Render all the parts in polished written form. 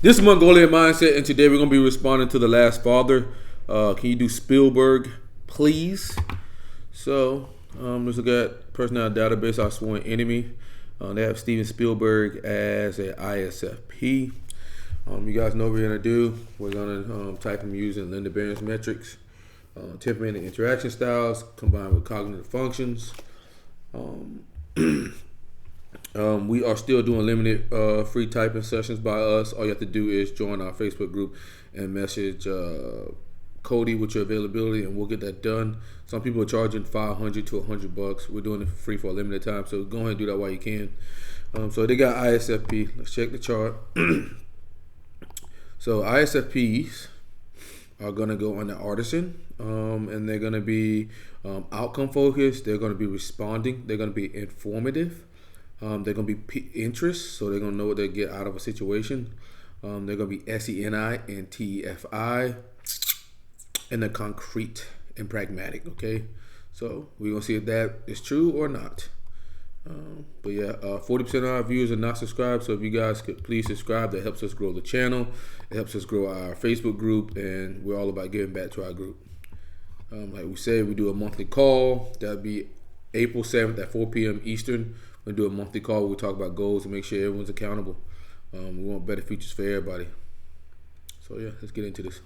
This is Mongolian Mindset, and today we're going to be responding to The Last Father. Can you do Spielberg, please? So, let's look at personality database, our sworn enemy. They have Steven Spielberg as an ISFP. You guys know what we're going to do. We're going to type them using Linda Barrens metrics, temperament and interaction styles combined with cognitive functions. We are still doing limited free typing sessions by us. All you have to do is join our Facebook group and message Cody with your availability, and we'll get that done. Some people are charging $500 to $100. We're doing it for free for a limited time, so go ahead and do that while you can. So they got ISFP. Let's check the chart. So ISFPs are going to go on the artisan, and they're going to be outcome focused. They're going to be responding. They're going to be informative. They're going to be interest, so they're going to know what they get out of a situation. They're going to be SENI and TEFI, and they're concrete and pragmatic, okay? So we're going to see if that is true or not. But yeah, 40% of our viewers are not subscribed, so if you guys could please subscribe, that helps us grow the channel. It helps us grow our Facebook group, and we're all about giving back to our group. Like we said, we do a monthly call. That'll be April 7th at 4 p.m. Eastern. We'll do a monthly call where we talk about goals and make sure everyone's accountable. We want better futures for everybody. So yeah, let's get into this.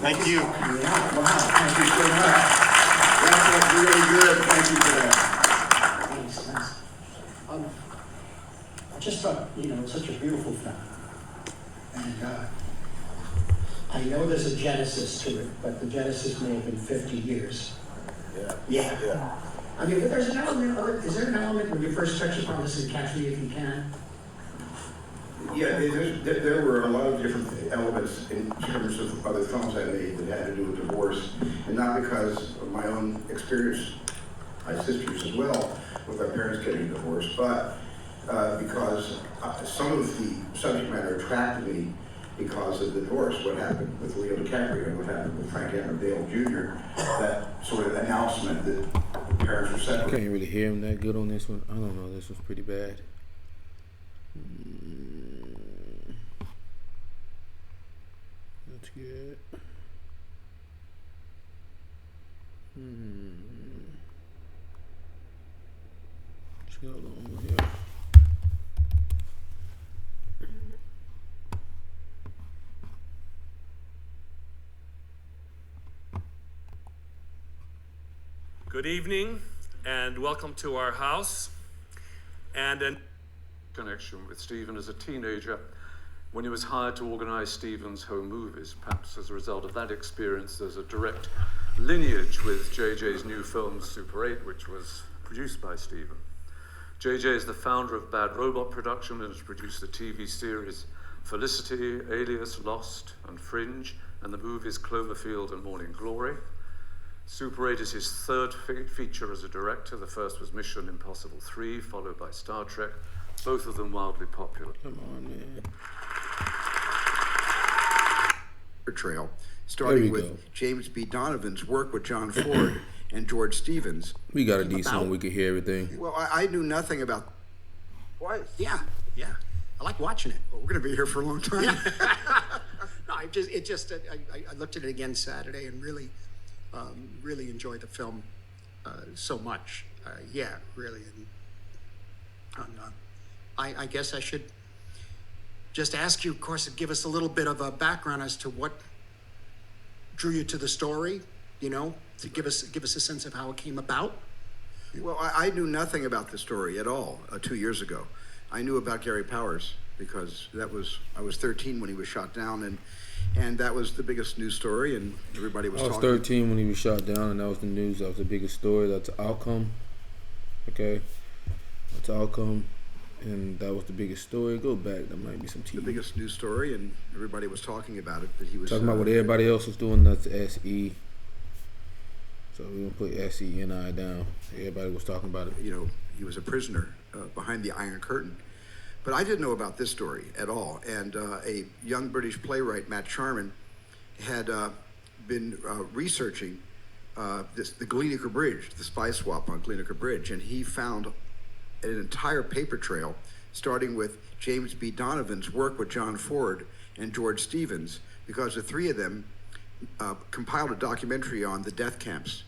Thank you. Wow, thank you so much. That's really good. Thank you for that. Thanks. I just thought, it's such a beautiful film. And I know there's a genesis to it, but the genesis may have been 50 years. Yeah. I mean, is there an element when you first touch upon this in Catch Me If You Can? Yeah, there were a lot of different elements in terms of other films I made that had to do with divorce, and not because of my own experience, my sisters as well, with our parents getting divorced, but because some of the subject matter attracted me because of the divorce, what happened with Leo DiCaprio and what happened with Frank Dale Jr., that sort of announcement that the parents were separated. Can't really hear him that good on this one. I don't know, this one's pretty bad. That's good. Chill on here. Good evening and welcome to our house. And in connection with Stephen as a teenager when he was hired to organize Stephen's home movies. Perhaps as a result of that experience, there's a direct lineage with JJ's new film Super 8, which was produced by Stephen. JJ is the founder of Bad Robot Production and has produced the TV series Felicity, Alias, Lost, and Fringe, and the movies Cloverfield and Morning Glory. Super 8 is his third feature as a director. The first was Mission Impossible 3, followed by Star Trek, both of them wildly popular. Come on, man. Trail, starting with James B. Donovan's work with John Ford and George Stevens. We got a decent one. We can hear everything. Well, I knew nothing about. What? Yeah. I like watching it. Well, we're going to be here for a long time. No, I looked at it again Saturday and really enjoyed the film so much. Really. And I guess I should just ask you, of course, to give us a little bit of a background as to what drew you to the story, to give us a sense of how it came about. Well, I knew nothing about the story at all 2 years ago. I knew about Gary Powers because I was 13 when he was shot down, and that was the biggest news story, and everybody was talking. I was 13 when he was shot down, and that was the news. That was the biggest story. That's the outcome. Okay, that's the outcome. And that was the biggest story. Go back. That might be some TV. The biggest news story, and everybody was talking about it. That he was Talking about what everybody else was doing. That's SE. So we're going to put SENI down. Everybody was talking about it. You know, he was a prisoner behind the Iron Curtain. But I didn't know about this story at all. And a young British playwright, Matt Sharman, had been researching the Gleanaker Bridge, the spy swap on Gleanaker Bridge, and he found an entire paper trail, starting with James B. Donovan's work with John Ford and George Stevens, because the three of them compiled a documentary on the death camps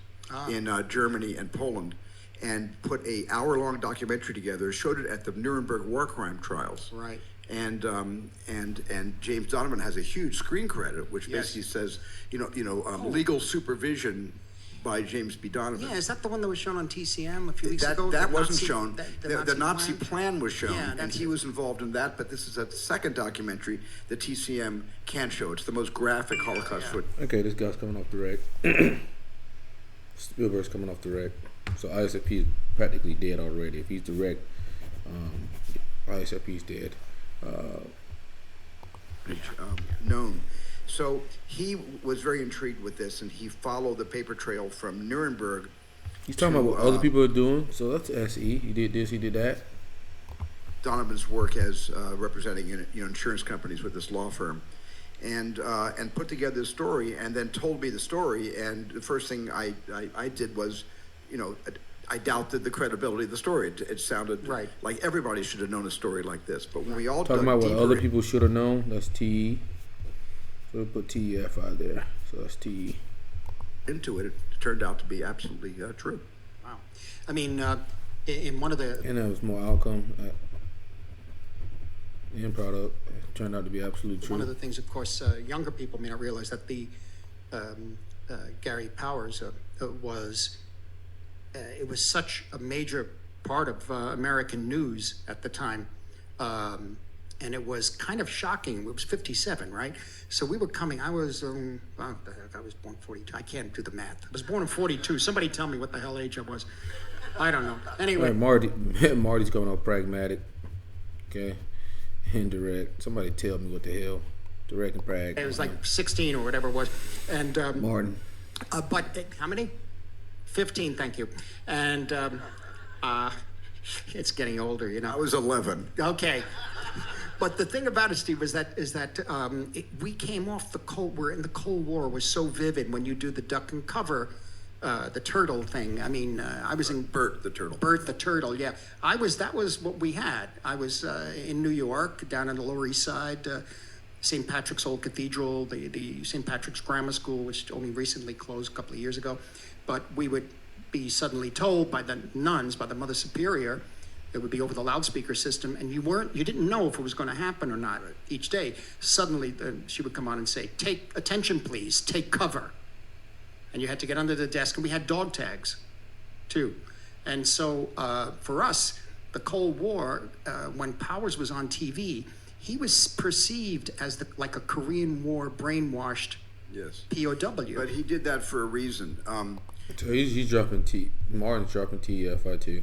in Germany and Poland, and put a hour-long documentary together, showed it at the Nuremberg war crime trials. Right. And James Donovan has a huge screen credit, which basically says, legal supervision by James B. Donovan. Yeah, is that the one that was shown on TCM a few weeks ago? That wasn't Nazi, shown. The Nazi plan was shown, Yeah, and he was involved in that. But this is a second documentary that TCM can't show. It's the most graphic Holocaust footage. Okay, this guy's coming off the wreck. Spielberg's coming off the wreck. So ISFP is practically dead already. If he's direct, ISFP's dead. Known. So he was very intrigued with this, and he followed the paper trail from Nuremberg. He's talking about what other people are doing. So that's SE. He did this, he did that. Donovan's work as representing insurance companies with this law firm, and put together this story, and then told me the story. And the first thing I did was, I doubted the credibility of the story. It sounded like everybody should have known a story like this. But when we all talking about what other people should have known, that's TE. So we'll put TEF out there. So that's TE. Into it, it turned out to be absolutely true. Wow. I mean, in one of the... And there was more outcome. End product turned out to be absolutely true. One of the things, of course, younger people may not realize that the Gary Powers was... it was such a major part of American news at the time. And it was kind of shocking. It was 57, right? So we were coming. I was, what the heck? I was born 42. I can't do the math. I was born in 42. Somebody tell me what the hell age I was. I don't know. Anyway. Right, Marty's going off pragmatic. Okay. Indirect. Somebody tell me what the hell. Direct and prag. It was like 16 or whatever it was. And Martin. But how many? 15, thank you. And it's getting older, I was 11. Okay. But the thing about it, Steve, is that we came off the Cold War, and the Cold War was so vivid when you do the duck and cover, the turtle thing. I mean, I was in Bert the turtle. Bert the turtle, yeah. That was what we had. I was in New York, down on the Lower East Side, St. Patrick's Old Cathedral, the St. Patrick's Grammar School, which only recently closed a couple of years ago. But we would be suddenly told by the nuns, by the Mother Superior, it would be over the loudspeaker system, and you didn't know if it was going to happen or not. Each day, suddenly she would come on and say, "Take attention, please. Take cover." And you had to get under the desk, and we had dog tags, too. And so for us, the Cold War, when Powers was on TV, he was perceived as like a Korean War brainwashed POW. But he did that for a reason. So he's dropping Martin's dropping TEFI too.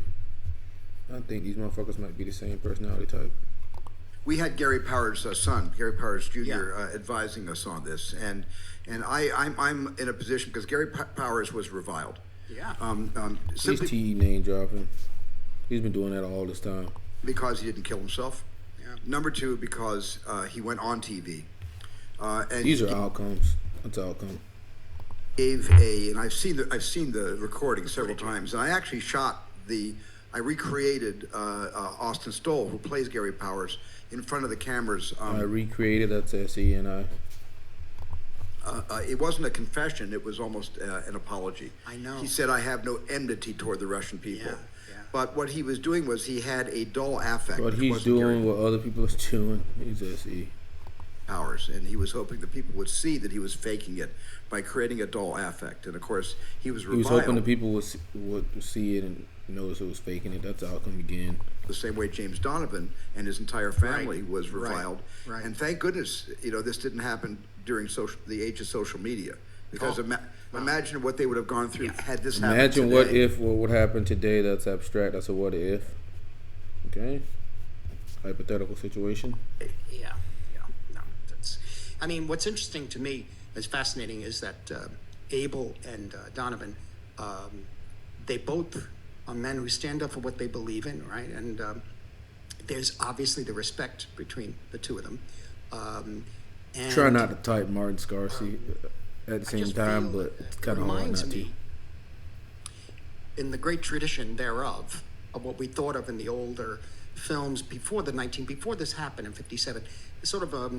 I think these motherfuckers might be the same personality type. We had Gary Powers' son, Gary Powers Jr., advising us on this, and I'm in a position because Gary Powers was reviled. Yeah. He's TE name dropping. He's been doing that all this time. Because he didn't kill himself. Yeah. Number two, because he went on TV. And these are outcomes. That's outcome. And I've seen the recording several times, and I actually I recreated Austin Stoll, who plays Gary Powers, in front of the cameras. I recreated, that's SENI. It wasn't a confession, it was almost an apology. I know. He said, "I have no enmity toward the Russian people." Yeah. But what he was doing was he had a dull affect. But he's doing what other people are doing. He's SE. Powers, and he was hoping that people would see that he was faking it by creating a dull affect. And of course, he was reviled. He was hoping that people would see it and notice it was faking it. That's the outcome again. The same way James Donovan and his entire family was reviled. Right. And thank goodness, this didn't happen during the age of social media. Because imagine what they would have gone through had this happened Imagine today. what would happen today. That's abstract. That's a what if. Okay? hypothetical situation. Yeah, no, I mean, what's interesting to me, is fascinating, is that Abel and Donovan, they both are men who stand up for what they believe in, right? And there's obviously the respect between the two of them. And Try not to type Martin Scorsese at the same time, but it's kind of hard not to. In the great tradition thereof, of what we thought of in the older films before this happened in '57, sort of a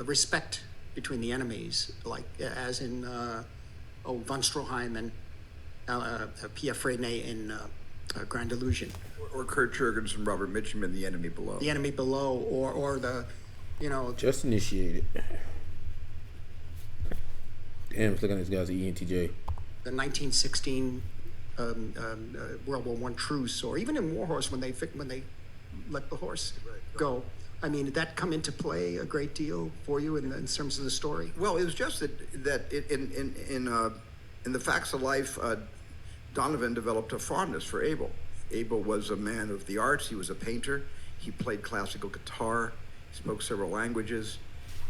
respect between the enemies, like as in von Stroheim and Pierre Freinet in Grand Illusion. Or Kurt Jurgens and Robert Mitchum in The Enemy Below. The Enemy Below, or the, Just initiated. Damn, it's looking at this guy's ENTJ. The 1916 World War I truce, or even in Warhorse when they let the horse go. I mean, did that come into play a great deal for you in terms of the story? Well, it was just that in the facts of life, Donovan developed a fondness for Abel. Abel was a man of the arts. He was a painter. He played classical guitar. He spoke several languages,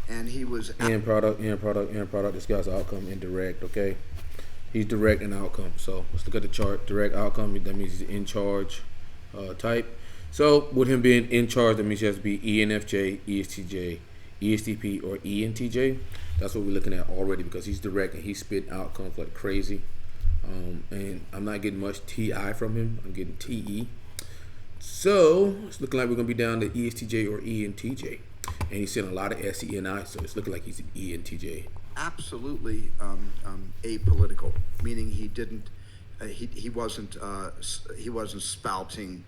and he was end product. This guy's outcome indirect. Okay, he's direct and outcome. So let's look at the chart. Direct outcome. That means he's in charge type. So with him being in charge, that means he has to be enfj, estj, estp, or entj. That's what we're looking at already, because he's direct and he's spitting outcomes like crazy. And I'm not getting much TI from him. I'm getting TE. So it's looking like we're gonna be down to ESTJ or ENTJ, and he's seeing a lot of SENI. So it's looking like he's an ENTJ. absolutely apolitical, meaning he didn't, he wasn't spouting,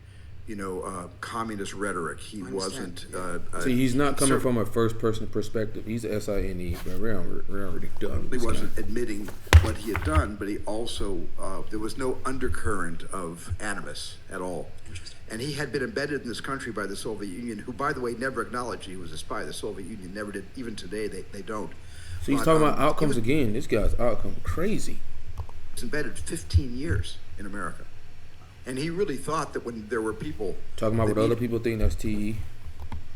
communist rhetoric. He wasn't. See, he's not coming from a first-person perspective. He's SINE, but we're already done. He wasn't admitting what he had done, but he also there was no undercurrent of animus at all. And he had been embedded in this country by the Soviet Union, who, by the way, never acknowledged he was a spy. The Soviet Union never did. Even today, they don't. So he's talking about outcomes again. This guy's outcome crazy. He's embedded 15 years in America. And he really thought that when there were people Talking about what other people think, that's TE.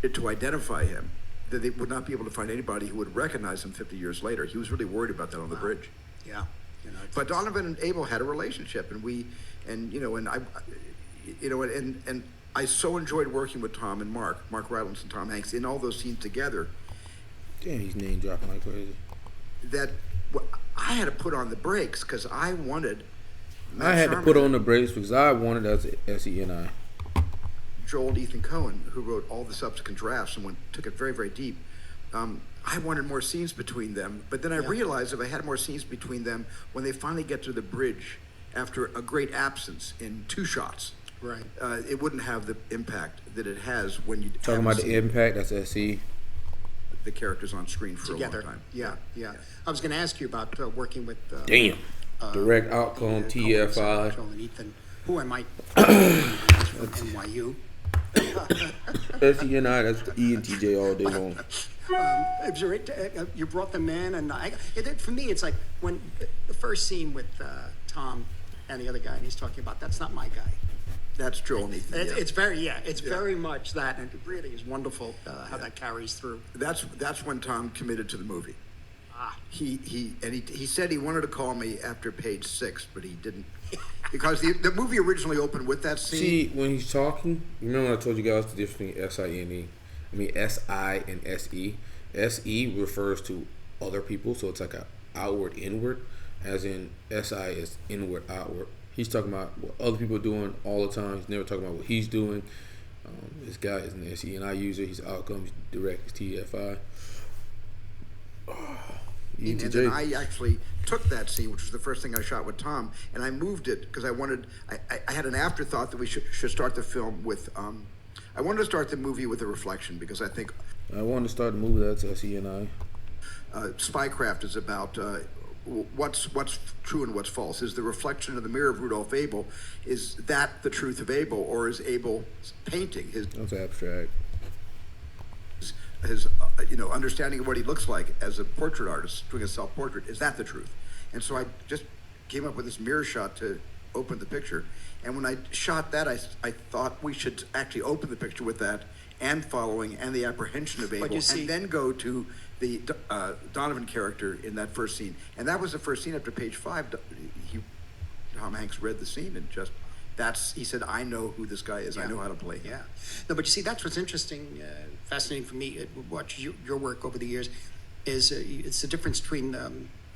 to identify him, that they would not be able to find anybody who would recognize him 50 years later. He was really worried about that on the bridge. Yeah. But Donovan and Abel had a relationship, and I so enjoyed working with Tom and Mark Rylance and Tom Hanks in all those scenes together. Damn, he's name dropping like crazy. That I had to put on the brakes because I wanted. I had to put on the brakes because I wanted as SENI. Joel and Ethan Cohen, who wrote all the subsequent drafts and took it very, very deep. I wanted more scenes between them, but then I realized if I had more scenes between them, when they finally get to the bridge after a great absence in 2 shots, Right. It wouldn't have the impact that it has when you Talking about the impact, that's SE. the characters on screen for Together. a long time. Yeah. I was going to ask you about working with. Damn. Direct outcome, TFI. Joel and Ethan, who I might from NYU. SENI, that's the ENTJ all day long. You brought them in, and for me, it's like when the first scene with Tom and the other guy, and he's talking about, that's not my guy. That's Joel and Ethan. It's very much that, and it really is wonderful how that carries through. That's when Tom committed to the movie. He said he wanted to call me after page 6, but he didn't, because the movie originally opened with that scene. See, when he's talking, you remember when I told you guys the difference between SINE? I mean SI and SE. SE refers to other people, so it's like a outward inward, as in SI is inward outward. He's talking about what other people are doing all the time. He's never talking about what he's doing. This guy is an SENI user. He's outcome, he's direct, he's TFI. And then I actually took that scene, which was the first thing I shot with Tom, and I moved it because I had an afterthought that we should start the film with. I wanted to start the movie with a reflection because I think I wanted to start the movie that's SENI. Spycraft is about what's true and what's false. Is the reflection of the mirror of Rudolph Abel, is that the truth of Abel, or is Abel painting his? That's abstract. His understanding of what he looks like as a portrait artist doing a self-portrait, is that the truth? And so I just came up with this mirror shot to opened the picture. And when I shot that, I thought we should actually open the picture with that and following and the apprehension of Abel, and then go to the Donovan character in that first scene. And that was the first scene after page 5. Tom Hanks read the scene and just, he said, I know who this guy is. I know how to play him. Yeah. No, but you see, that's what's interesting, fascinating for me, watching your work over the years, is it's the difference between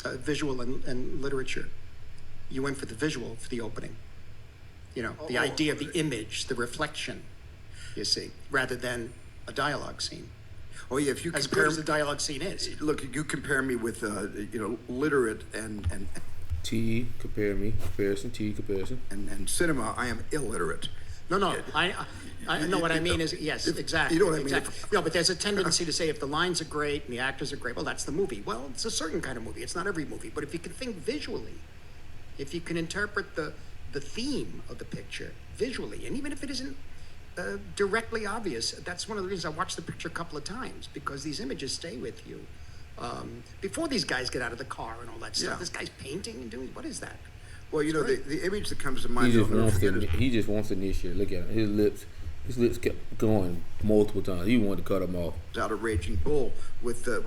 visual and literature. You went for the visual for the opening. You know, the idea of the image, the reflection, you see, rather than a dialogue scene. Oh yeah, if you as compare good as the dialogue scene is. Look, you compare me with literate and comparison, and cinema. I am illiterate. No, I know what I mean is, yes, exactly. You know what I mean? Exactly. No, but there's a tendency to say if the lines are great and the actors are great, well, that's the movie. Well, it's a certain kind of movie. It's not every movie. But if you can think visually, if you can interpret the theme of the picture visually, and even if it isn't directly obvious, that's one of the reasons I watched the picture a couple of times, because these images stay with you. Before these guys get out of the car and all that stuff, this guy's painting and doing, what is that? Well, you know, the image that comes to mind. He just wants to initiate. Look at him. His lips kept going multiple times. He wanted to cut them off. Out a raging bull with the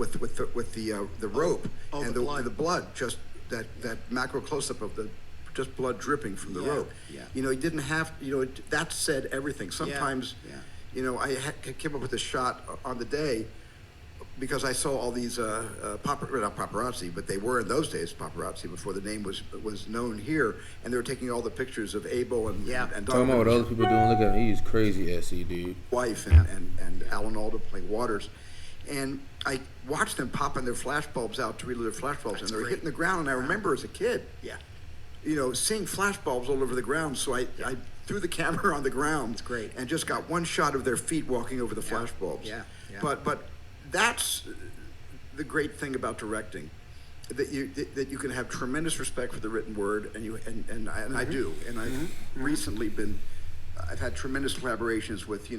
rope and the blood, just that macro close up of the just blood dripping from the rope. Yeah. You know, he didn't have. You know, that said everything. Sometimes, you know, I came up with a shot on the day, because I saw all these not paparazzi, but they were in those days paparazzi before the name was known here, and they were taking all the pictures of Abel and talking about what other people doing. Look at him, he's crazy, SE dude. Wife and Alan Alda playing Waters, and I watched them popping their flash bulbs out to relight their flash bulbs, and they were hitting the ground. And I remember as a kid, you know, seeing flash bulbs all over the ground. So I threw the camera on the ground, and just got one shot of their feet walking over the flash bulbs. But that's the great thing about directing, that you can have tremendous respect for the written word, and I do, and I've recently I've had tremendous collaborations with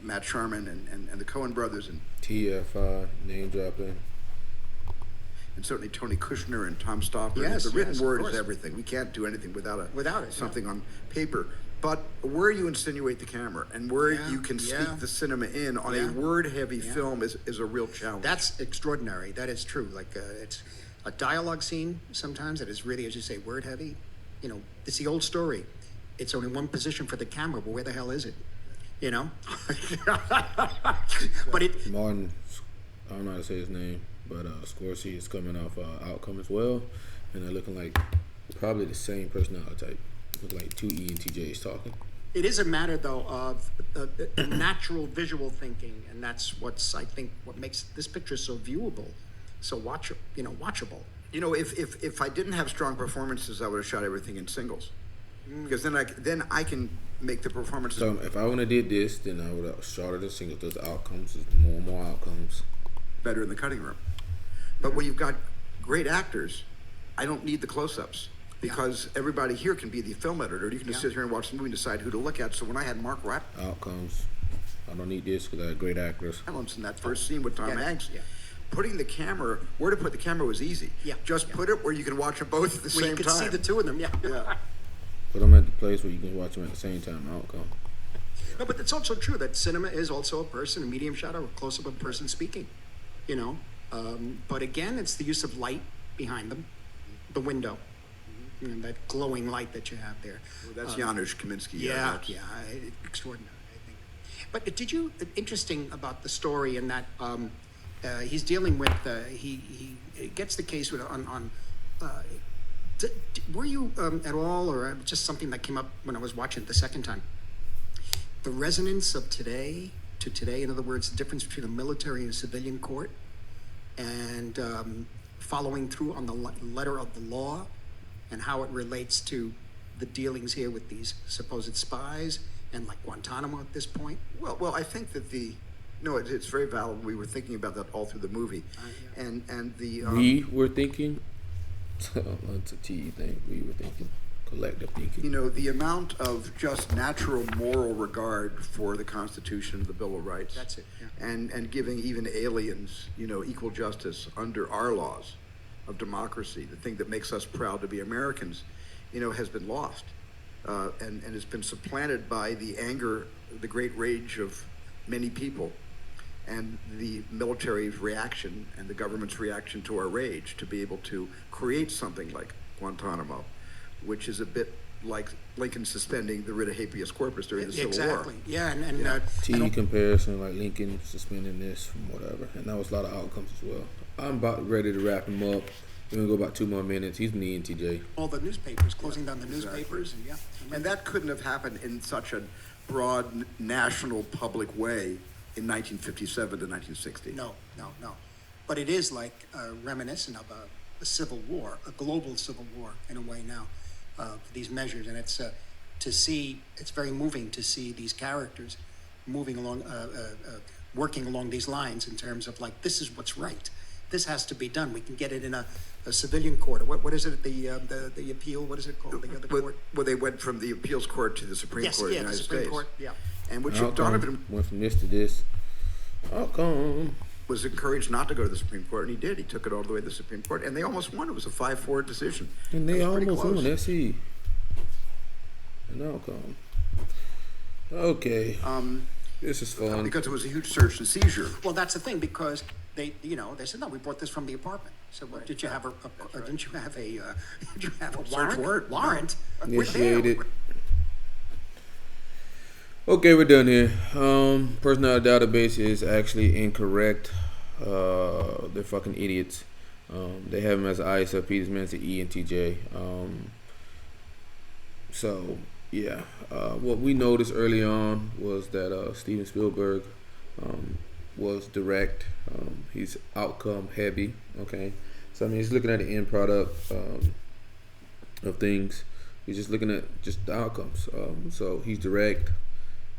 Matt Sharman and the Coen brothers and TFI, name dropping, and certainly Tony Kushner and Tom Stoppard. Yes, the written word is everything. We can't do anything without something on paper. But where you insinuate the camera and where you can speak the cinema in on a word-heavy film is a real challenge. That's extraordinary. That is true. Like it's a dialogue scene sometimes that is really, as you say, word-heavy. You know, it's the old story. It's only one position for the camera, but where the hell is it? You know? But Martin, I don't know how to say his name, but Scorsese is coming off Outcome as well, and they're looking like probably the same personality type. Look like two ENTJs talking. It is a matter, though, of natural visual thinking, and that's I think what makes this picture so viewable, so watchable. You know, if I didn't have strong performances, I would have shot everything in singles, because then I can make the performances. So if I would have did this, then I would have shot it in singles. Those outcomes is more and more outcomes. Better in the cutting room. But when you've got great actors, I don't need the close-ups. Because everybody here can be the film editor. You can just sit here and watch the movie and decide who to look at. So when I had Mark Rapp, outcomes, I don't need this because I had great actors. In that first scene with Tom Hanks, putting the camera, where to put the camera was easy. Just put it where you can watch them both at the same time. You can see the two of them, Put them at the place where you can watch them at the same time, outcome. No, but it's also true that cinema is also a person, a medium shot, or a close-up of a person speaking, you know. But again, it's the use of light behind them, the window. And that glowing light that you have there. Well, that's Janusz Kaminski. Extraordinary, I think. But did you, interesting about the story in that he's dealing with, he gets the case with were you at all, or just something that came up when I was watching it the second time, the resonance of today to today, in other words, the difference between a military and a civilian court, and following through on the letter of the law, and how it relates to the dealings here with these supposed spies and like Guantanamo at this point? Well, I think that it's very valid. We were thinking about that all through the movie, and the we were thinking. It's a T thing. We were thinking, collective thinking. You know, the amount of just natural moral regard for the Constitution and the Bill of Rights. That's it. Yeah. And giving even aliens, equal justice under our laws of democracy, the thing that makes us proud to be Americans, has been lost, and has been supplanted by the anger, the great rage of many people, and the military's reaction and the government's reaction to our rage to be able to create something like Guantanamo, which is a bit like Lincoln suspending the writ of habeas corpus during the Civil War. Exactly. Yeah, and T comparison, like Lincoln suspending this from whatever, and that was a lot of outcomes as well. I'm about ready to wrap him up. We're gonna go about 2 more minutes. He's in the NTJ. all the newspapers, closing down the newspapers, and And that couldn't have happened in such a broad national public way in 1957 to 1960. No. But it is like reminiscent of a civil war, a global civil war in a way now, these measures. And it's it's very moving to see these characters moving along, working along these lines in terms of like, this is what's right. This has to be done. We can get it in a civilian court. What is it? The appeal? What is it called? The other court? Well, they went from the appeals court to the Supreme Court of the United Supreme States. Court. Yeah. And which Outcome Donovan went from this to this. Outcome. was encouraged not to go to the Supreme Court, and he did. He took it all the way to the Supreme Court, and they almost won. It was a 5-4 decision. And they That was pretty almost close. won. Let's see. An outcome. Okay. This is fun. Because it was a huge search and seizure. Well, that's the thing, because they said, no, we brought this from the apartment. So what, did you have didn't you have a did you have a warrant? Warrant? Initiated. Okay, we're done here. Personality database is actually incorrect. They're fucking idiots. They have him as an ISFP. This man's an ENTJ. So yeah, what we noticed early on was that Steven Spielberg was direct. He's outcome heavy. Okay, so I mean, he's looking at the end product of things. He's just looking at just the outcomes. So he's direct.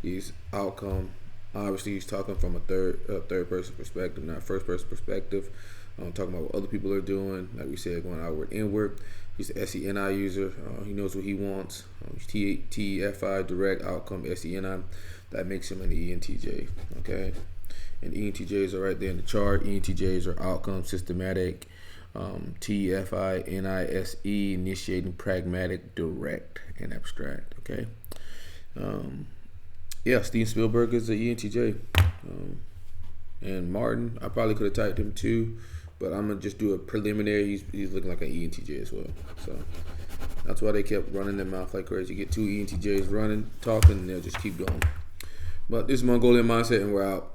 He's outcome. Obviously, he's talking from a third person perspective, not first person perspective. Talking about what other people are doing. Like we said, going outward, inward. He's the SENI user. He knows what he wants. TFI, direct, outcome, SENI. That makes him an ENTJ. Okay, and ENTJs are right there in the chart. ENTJs are outcome, systematic. TFI, NISE, initiating, pragmatic, direct, and abstract. Okay. Yeah, Steven Spielberg is an ENTJ. And Martin, I probably could have typed him too, but I'm going to just do a preliminary. He's looking like an ENTJ as well. So that's why they kept running their mouth like crazy. You get 2 ENTJs running, talking, and they'll just keep going. But this is Mongolian Mindset, and we're out.